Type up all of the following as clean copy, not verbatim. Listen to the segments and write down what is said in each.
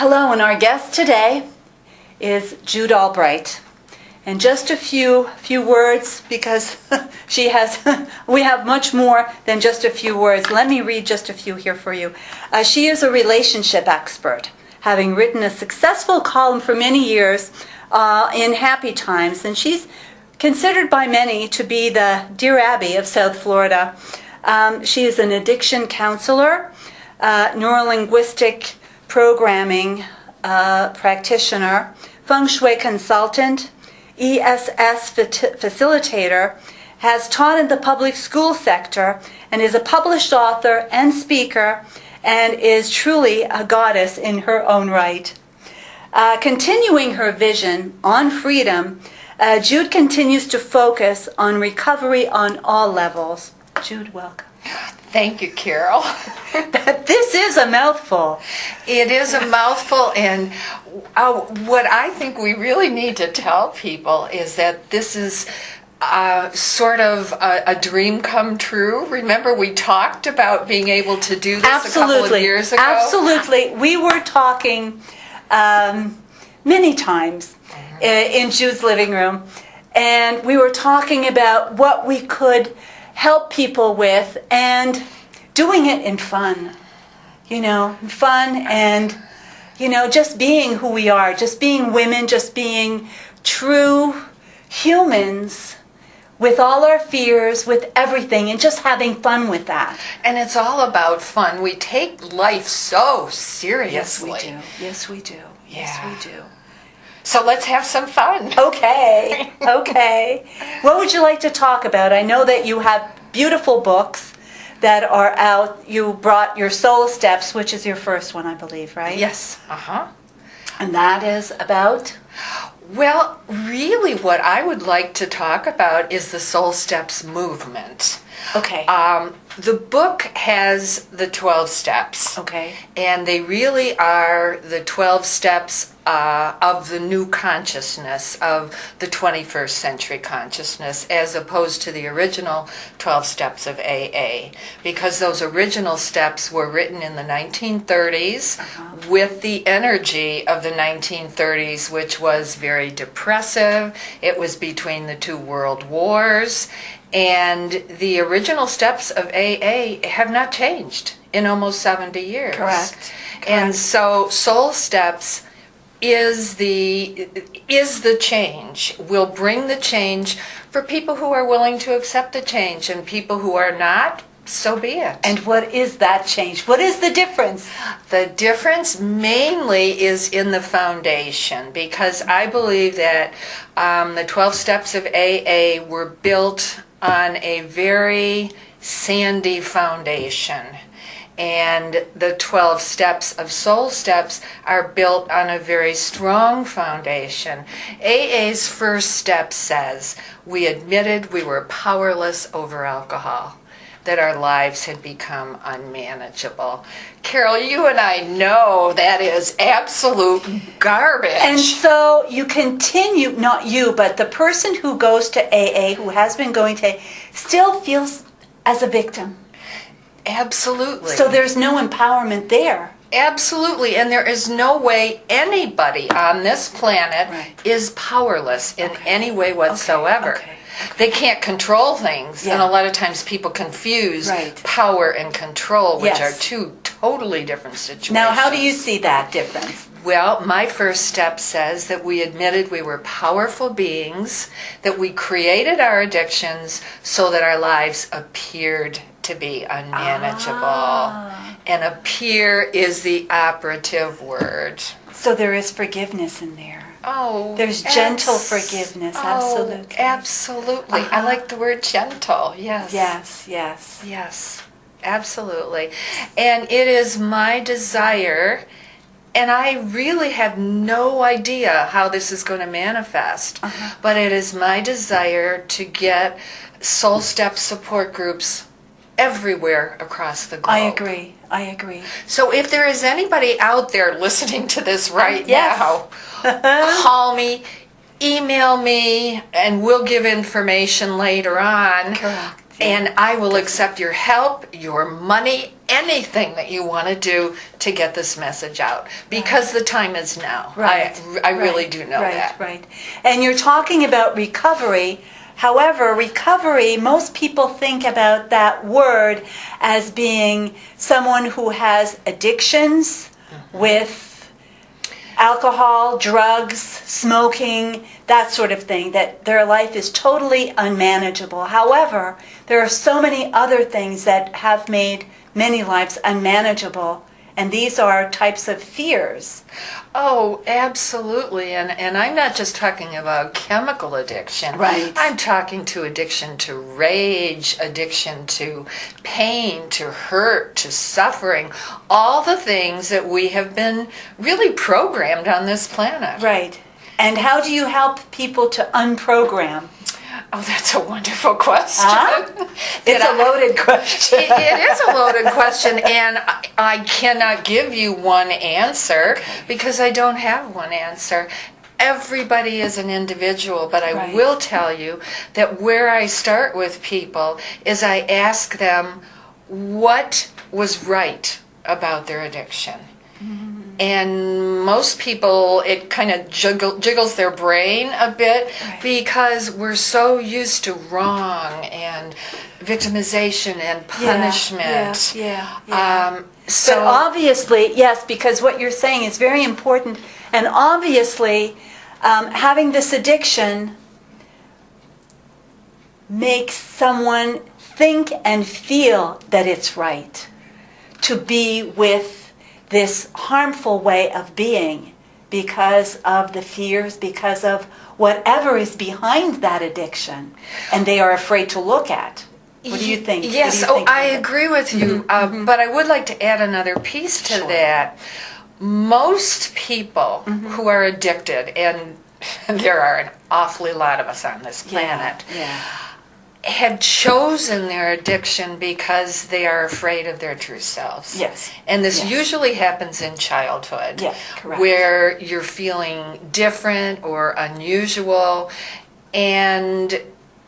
Hello, and our guest today is Jyude Allbright. And just a few words, because we have much more than just a few words. Let me read just a few here for you. She is a relationship expert, having written a successful column for many years in Happy Times, and she's considered by many to be the Dear Abby of South Florida. She is an addiction counselor, neurolinguistic programming practitioner, feng shui consultant, ESS facilitator, has taught in the public school sector, and is a published author and speaker, and is truly a goddess in her own right. Continuing her vision on freedom, Jude continues to focus on recovery on all levels. Jude, welcome. Thank you, Carol. This is a mouthful. It is a mouthful, and what I think we really need to tell people is that this is sort of a dream come true. Remember, we talked about being able to do this a couple of years ago? Absolutely. We were talking many times in Jude's living room, and we were talking about what we could help people with, and doing it in fun, and, just being who we are, just being women, just being true humans with all our fears, with everything, and just having fun with that. And it's all about fun. We take life so seriously. Yes, we do. Yes, we do. Yeah. Yes, we do. So let's have some fun. Okay. What would you like to talk about? I know that you have beautiful books that are out. You brought your Soul Steps, which is your first one, I believe, right? Yes. And that is about? Well, really what I would like to talk about is the Soul Steps movement. Okay. The book has the 12 steps. Okay. And they really are the 12 steps of the new consciousness, of the 21st century consciousness, as opposed to the original 12 steps of AA. Because those original steps were written in the 1930s with the energy of the 1930s, which was very depressive. It was between the two world wars. And the original steps of AA have not changed in almost 70 years. Correct. And so Soul Steps is the change. Will bring the change for people who are willing to accept the change, and people who are not, so be it. And what is that change? What is the difference? The difference mainly is in the foundation, because I believe that the 12 steps of AA were built on a very sandy foundation. And the 12 steps of Soul Steps are built on a very strong foundation. AA's first step says, we admitted we were powerless over alcohol, that our lives had become unmanageable. Carol, you and I know that is absolute garbage. And so you continue, not you, but the person who goes to AA, who has been going to AA, still feels as a victim. Absolutely. So there's no empowerment there. Absolutely, and there is no way anybody on this planet is powerless in any way whatsoever. Okay. They can't control things, and a lot of times people confuse power and control, which are two totally different situations. Now, how do you see that difference? Well, my first step says that we admitted we were powerful beings, that we created our addictions so that our lives appeared to be unmanageable. And appear is the operative word. So there is forgiveness in there. Oh, there's gentle forgiveness, absolutely. Absolutely. I like the word gentle, yes. Yes, absolutely. And it is my desire, and I really have no idea how this is going to manifest, but it is my desire to get Soul Step support groups everywhere across the globe. I agree. So if there is anybody out there listening to this right now, call me, email me, and we'll give information later on. Correct. And I will accept your help, your money, anything that you want to do to get this message out, because the time is now. Right. I really do know that. Right. And you're talking about recovery. However, recovery, most people think about that word as being someone who has addictions with alcohol, drugs, smoking, that sort of thing, that their life is totally unmanageable. However, there are so many other things that have made many lives unmanageable, and these are types of fears. Oh, absolutely. And I'm not just talking about chemical addiction. Right. I'm talking to addiction to rage, addiction to pain, to hurt, to suffering, all the things that we have been really programmed on this planet. Right. And how do you help people to unprogram? Oh, that's a wonderful question. It's a loaded question. It is a loaded question, and I cannot give you one answer because I don't have one answer. Everybody is an individual, but I will tell you that where I start with people is I ask them what was right about their addiction. And most people, it kind of jiggles their brain a bit because we're so used to wrong and victimization and punishment. So but obviously, yes, because what you're saying is very important. And obviously, having this addiction makes someone think and feel that it's right to be with this harmful way of being because of the fears, because of whatever is behind that addiction, and they are afraid to look at. What do you think? Yes, I agree with you, but I would like to add another piece to that. Most people who are addicted, and there are an awfully lot of us on this planet, have chosen their addiction because they are afraid of their true selves. Yes. And this usually happens in childhood, where you're feeling different or unusual, and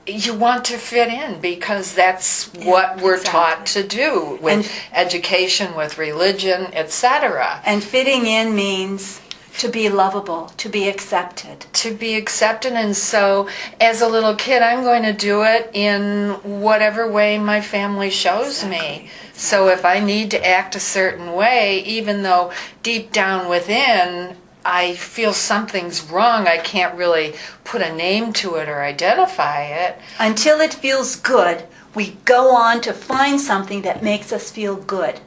you want to fit in because that's what we're taught to do with education, with religion, etc. And fitting in means to be lovable, to be accepted. To be accepted, and so as a little kid, I'm going to do it in whatever way my family shows me. So if I need to act a certain way, even though deep down within I feel something's wrong, I can't really put a name to it or identify it. Until it feels good, we go on to find something that makes us feel good.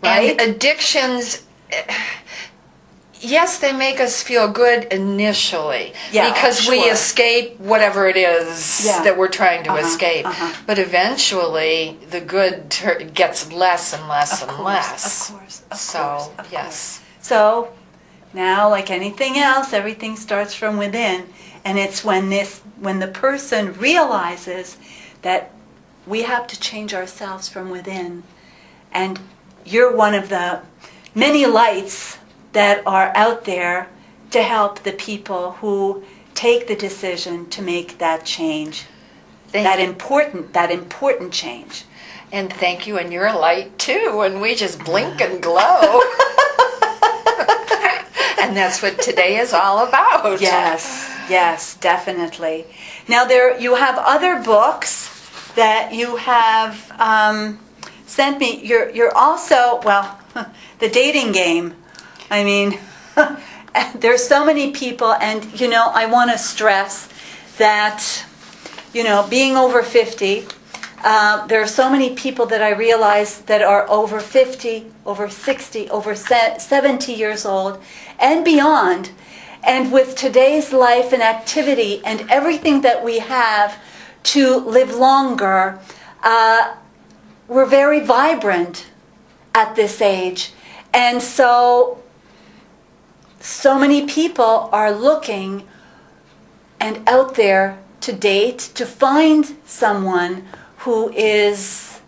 Right? And addictions, yes, they make us feel good initially because we escape whatever it is that we're trying to escape. But eventually, the good gets less and less and less. Of course. So now, like anything else, everything starts from within, and it's when the person realizes that we have to change ourselves from within, and you're one of the many lights that are out there to help the people who take the decision to make that change, that important change. And thank you, and you're a light too, and we just blink and glow. And that's what today is all about. Yes, definitely. Now you have other books that you have sent me. You're also, the dating game. I mean, there's so many people, and I want to stress that, being over 50, there are so many people that I realize that are over 50, over 60, over 70 years old, and beyond. And with today's life and activity and everything that we have to live longer, we're very vibrant at this age. And so many people are looking and out there to date, to find someone who is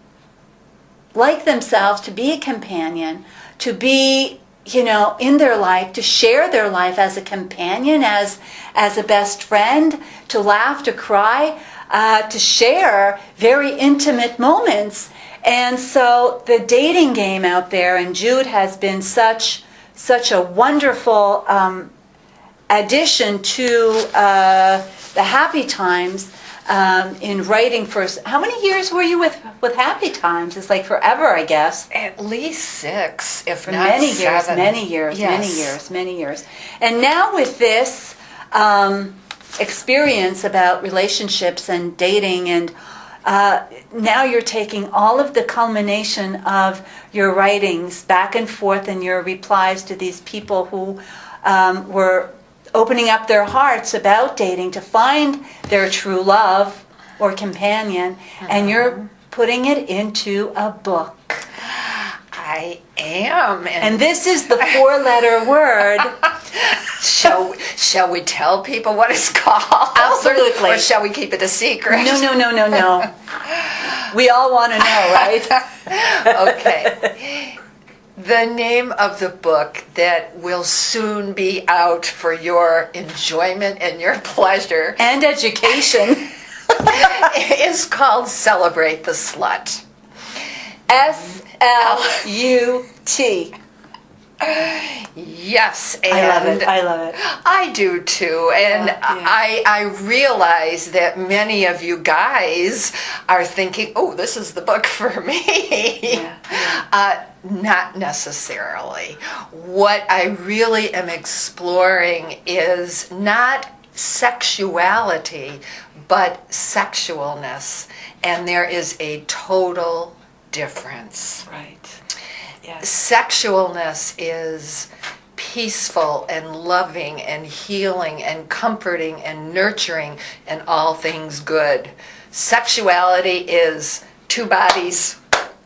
like themselves, to be a companion, to be, in their life, to share their life as a companion, as a best friend, to laugh, to cry, to share very intimate moments. And so the dating game out there, and Jude has been such a wonderful addition to the Happy Times in writing for. How many years were you with Happy Times? It's like forever, I guess. At least 6, if For not many 7. years. Many years. And now with this experience about relationships and dating, and now you're taking all of the culmination of your writings back and forth and your replies to these people who were opening up their hearts about dating to find their true love or companion, and you're putting it into a book. I am. And this is the 4-letter word. Shall we tell people what it's called? Absolutely. Or shall we keep it a secret? No. We all want to know, right? Okay. The name of the book that will soon be out for your enjoyment and your pleasure And education. is called Celebrate the Slut. SLUT. Yes, and I love it. I do too, and Yeah. I realize that many of you guys are thinking, "Oh, this is the book for me." Yeah. Not necessarily. What I really am exploring is not sexuality, but sexualness, and there is a total difference. Right. Yes. Sexualness is peaceful and loving and healing and comforting and nurturing and all things good. Sexuality is 2 bodies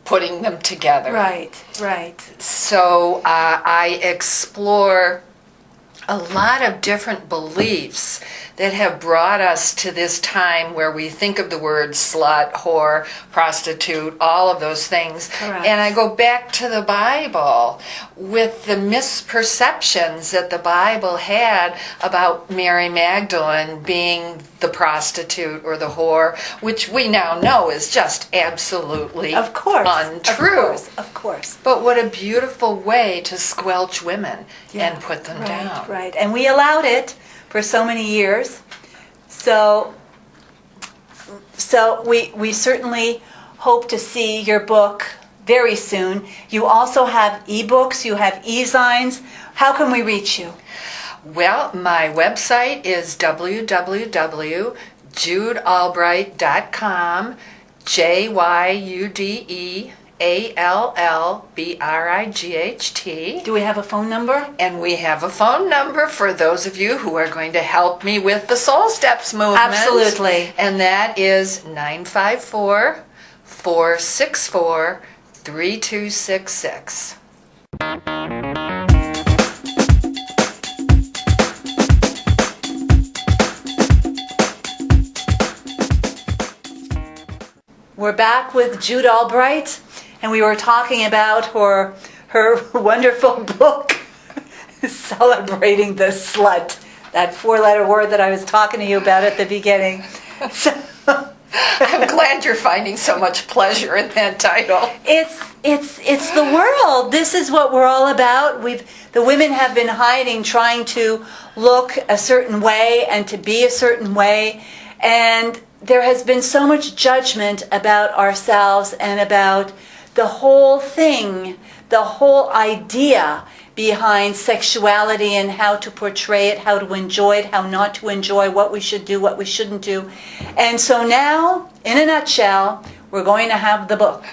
putting them together. Right. So I explore a lot of different beliefs that have brought us to this time where we think of the word slut, whore, prostitute, all of those things. Correct. And I go back to the Bible with the misperceptions that the Bible had about Mary Magdalene being the prostitute or the whore, which we now know is just absolutely untrue. Of course. But what a beautiful way to squelch women and put them down. Right. And we allowed it for so many years. So we certainly hope to see your book very soon. You also have ebooks, you have e-zines. How can we reach you? Well, my website is www.judeallbright.com, JYUDEALLBRIGHT. Do we have a phone number? And we have a phone number for those of you who are going to help me with the Soul Steps movement. Absolutely. And that is 954-464-3266. We're back with Jyude Allbright, and we were talking about her wonderful book, Celebrating the Slut, that 4-letter word that I was talking to you about at the beginning. I'm glad you're finding so much pleasure in that title. It's the world. This is what we're all about. The women have been hiding, trying to look a certain way and to be a certain way, and there has been so much judgment about ourselves and about the whole thing, the whole idea behind sexuality and how to portray it, how to enjoy it, how not to enjoy, what we should do, what we shouldn't do. And so now, in a nutshell, we're going to have the book.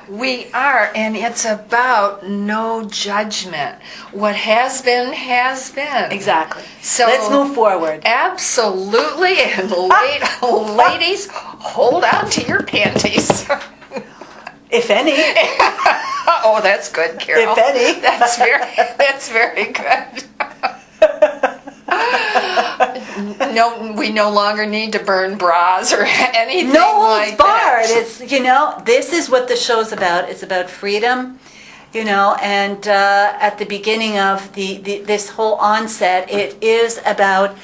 We are, and it's about no judgment. What has been, has been. Exactly. So let's move forward. Absolutely, and ladies, hold on to your panties. If any. Oh, that's good, Carol. If any. That's very good. No, we no longer need to burn bras or anything like that. It's, this is what the show's about. It's about freedom, and at the beginning of this whole onset, it is about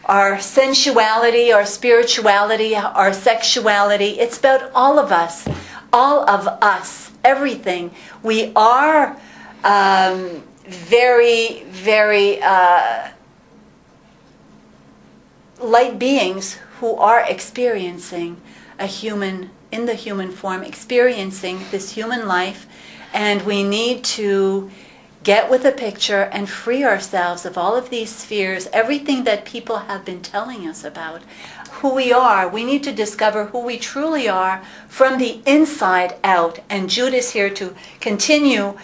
our sensuality, our spirituality, our sexuality. It's about all of us. all of us, everything. We are very, very light beings who are experiencing in the human form, experiencing this human life, and we need to get with the picture and free ourselves of all of these fears, everything that people have been telling us about who we are. We need to discover who we truly are from the inside out. And Jude is here to continue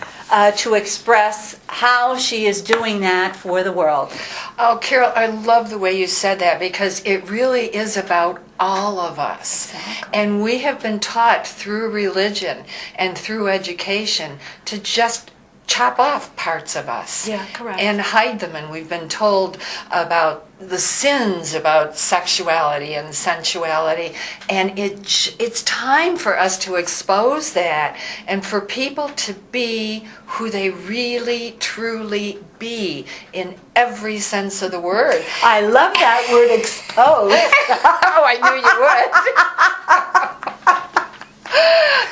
to express how she is doing that for the world. Oh, Carol, I love the way you said that, because it really is about all of us. Exactly. And we have been taught through religion and through education to just chop off parts of us. Yeah, correct. And hide them. And we've been told about the sins about sexuality and sensuality. And it's time for us to expose that and for people to be who they really, truly be in every sense of the word. I love that word, expose. Oh, I knew you would.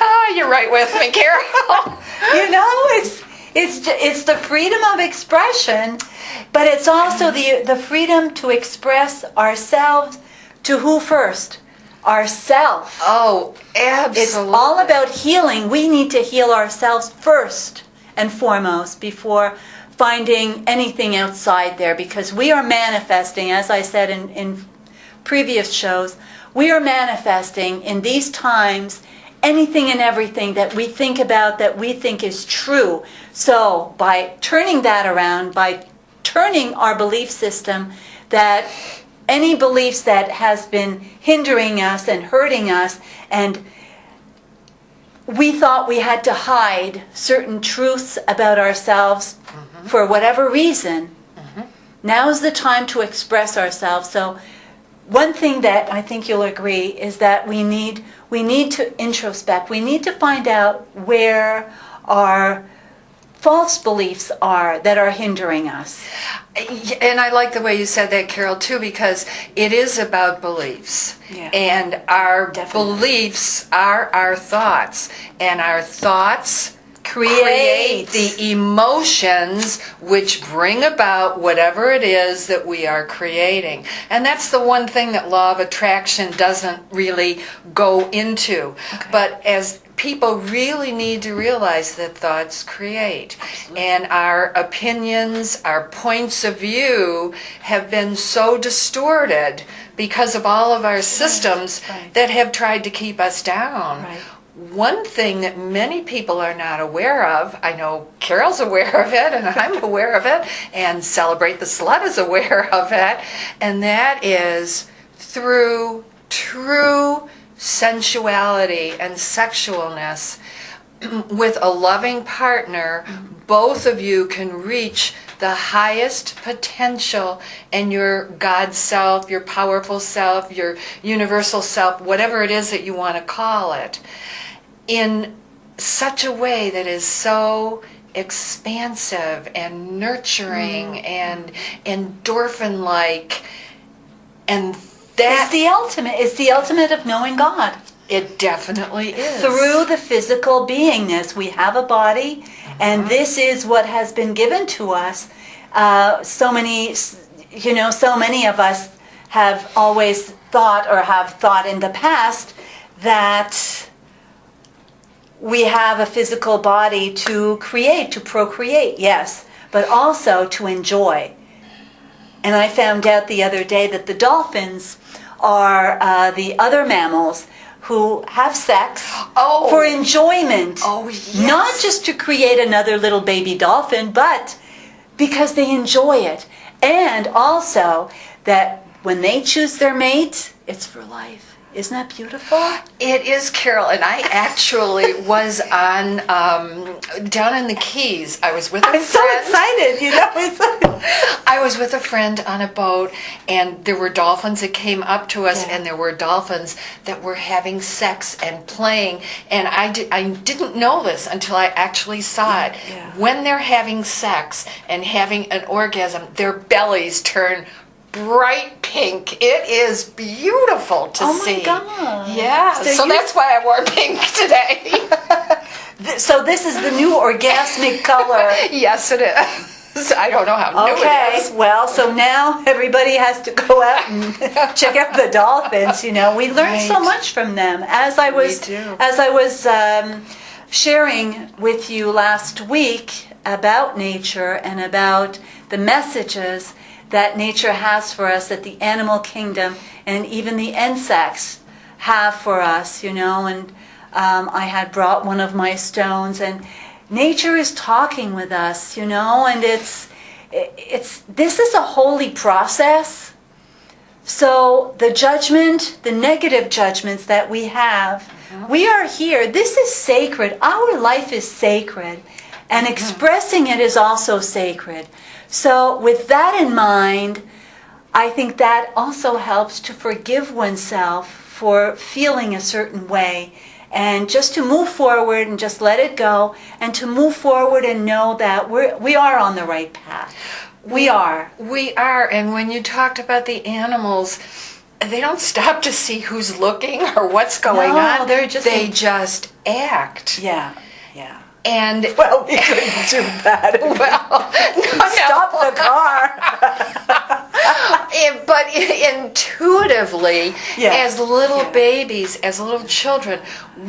Oh, you're right with me, Carol. You know, it's the freedom of expression, but it's also the freedom to express ourselves to who first? Ourself. Oh, absolutely. It's all about healing. We need to heal ourselves first and foremost before finding anything outside there, because we are manifesting, as I said in previous shows, we are manifesting in these times anything and everything that we think about, that we think is true. So by turning that around, by turning our belief system, that any beliefs that has been hindering us and hurting us, and we thought we had to hide certain truths about ourselves for whatever reason, now's the time to express ourselves. So one thing that I think you'll agree is that we need to introspect. We need to find out where our false beliefs are that are hindering us. And I like the way you said that, Carol, too, because it is about beliefs. Yeah. And our Definitely. beliefs are our thoughts. And our thoughts create the emotions which bring about whatever it is that we are creating. And that's the one thing that law of attraction doesn't really go into. Okay. But as people really need to realize that thoughts create. Absolutely. And our opinions, our points of view have been so distorted because of all of our systems Right. that have tried to keep us down. Right. One thing that many people are not aware of, I know Carol's aware of it and I'm aware of it, and Celebrate the Slut is aware of it, and that is through true sensuality and sexualness with a loving partner, both of you can reach the highest potential in your God self, your powerful self, your universal self, whatever it is that you want to call it, in such a way that is so expansive and nurturing and endorphin-like, and that It's the ultimate of knowing God. it definitely is. Through the physical beingness, we have a body, and this is what has been given to us. So many of us have always thought, or have thought in the past, that we have a physical body to create, to procreate, yes, but also to enjoy. And I found out the other day that the dolphins are the other mammals who have sex for enjoyment. Oh, yes. Not just to create another little baby dolphin, but because they enjoy it. And also that when they choose their mate, it's for life. Isn't that beautiful? It is, Carol, and I actually was on down in the Keys. I was with a friend. I'm so excited, you know. I was with a friend on a boat, and there were dolphins that came up to us, Yeah. and there were dolphins that were having sex and playing. And I didn't know this until I actually saw it. Yeah. When they're having sex and having an orgasm, their bellies turn bright pink. It is beautiful to see. Oh my God. Yeah, so that's why I wore pink today. So this is the new orgasmic color. Yes, it is. I don't know how new it is. Okay, well, so now everybody has to go out and check out the dolphins. We learned so much from them. As I was sharing with you last week about nature and about the messages that nature has for us, that the animal kingdom and even the insects have for us, and I had brought one of my stones, and nature is talking with us, and this is a holy process. So the judgment, the negative judgments that we have, we are here. This is sacred. Our life is sacred, and expressing it is also sacred. So with that in mind, I think that also helps to forgive oneself for feeling a certain way, and just to move forward and just let it go, and to move forward and know that we are on the right path. We are. We are. And when you talked about the animals, they don't stop to see who's looking or what's going on. They just act. Yeah. And well, we couldn't do that. Stop the car. But intuitively, as little babies, as little children,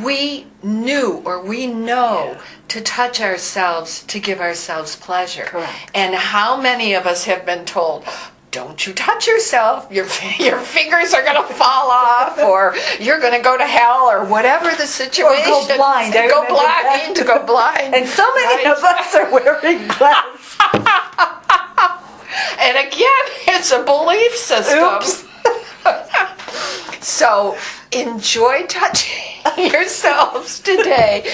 we knew or we know to touch ourselves, to give ourselves pleasure. Correct. And how many of us have been told, don't you touch yourself, your fingers are going to fall off, or you're going to go to hell, or whatever the situation. Or go blind. Go blind. And so many of us are wearing glasses. And again, it's a belief system. Oops. So enjoy touching yourselves today.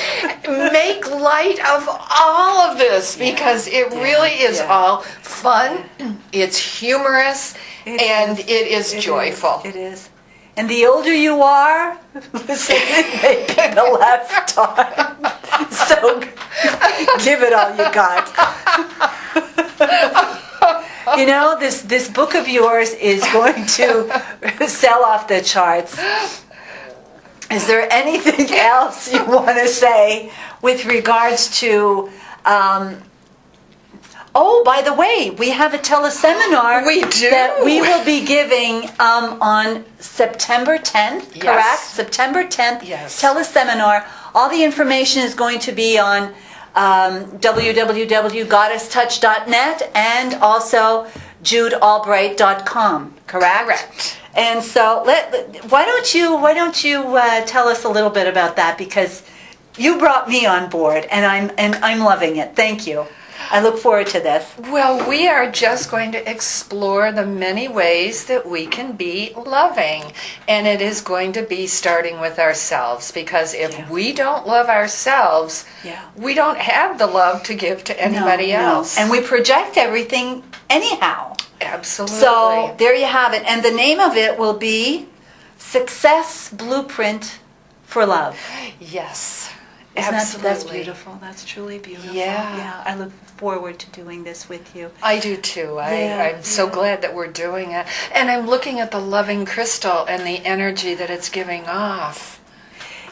Make light of all of this, because it really is all fun, it's humorous, and it is joyful. It is. And the older you are, listen, it may be the last time. So give it all you got. This book of yours is going to sell off the charts. Is there anything else you want to say with regards to... by the way, we have a teleseminar that we will be giving on September 10th, correct? September 10th, teleseminar. All the information is going to be on www.goddesstouch.net and also JudeAllbright.com, correct? Correct. And so, why don't you tell us a little bit about that, because you brought me on board, and I'm loving it. Thank you. I look forward to this. Well, we are just going to explore the many ways that we can be loving. And it is going to be starting with ourselves, because if we don't love ourselves, we don't have the love to give to anybody else. And we project everything anyhow. Absolutely. So there you have it. And the name of it will be Success Blueprint for Love. Yes. Absolutely. That's beautiful. That's truly beautiful. Yeah. I look forward to doing this with you. I do too. I'm so glad that we're doing it. And I'm looking at the loving crystal and the energy that it's giving off.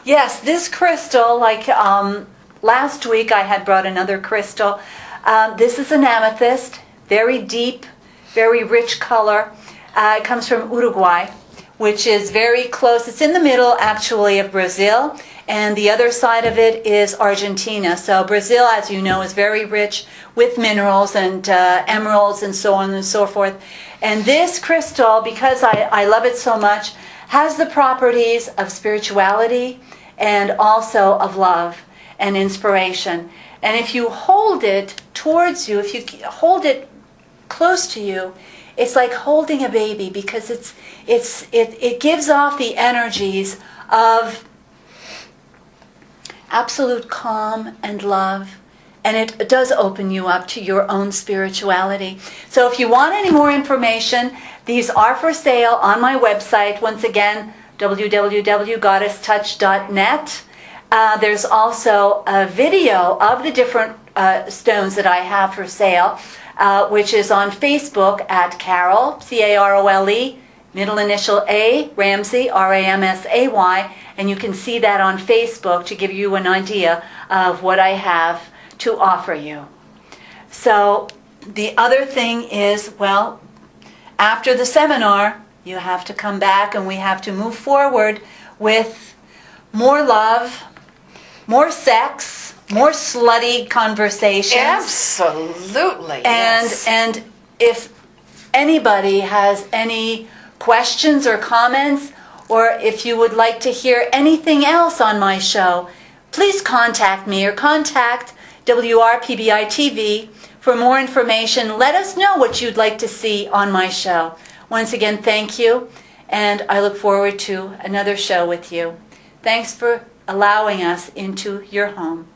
Yes, this crystal, like last week I had brought another crystal. This is an amethyst, very deep, very rich color. It comes from Uruguay, which is very close. It's in the middle, actually, of Brazil. And the other side of it is Argentina. So Brazil, as you know, is very rich with minerals and emeralds and so on and so forth. And this crystal, because I love it so much, has the properties of spirituality and also of love and inspiration. And if you hold it towards you, if you hold it close to you, it's like holding a baby, because it gives off the energies of absolute calm and love, and it does open you up to your own spirituality. So if you want any more information, these are for sale on my website. Once again, www.goddesstouch.net. There's also a video of the different stones that I have for sale, which is on Facebook at Carole, Carole, middle initial A, Ramsay, Ramsay, and you can see that on Facebook to give you an idea of what I have to offer you. So the other thing is, well, after the seminar, you have to come back and we have to move forward with more love, more sex, more slutty conversations. Absolutely. And if anybody has any questions or comments, or if you would like to hear anything else on my show, please contact me or contact WRPBI TV for more information. Let us know what you'd like to see on my show. Once again, thank you, and I look forward to another show with you. Thanks for allowing us into your home.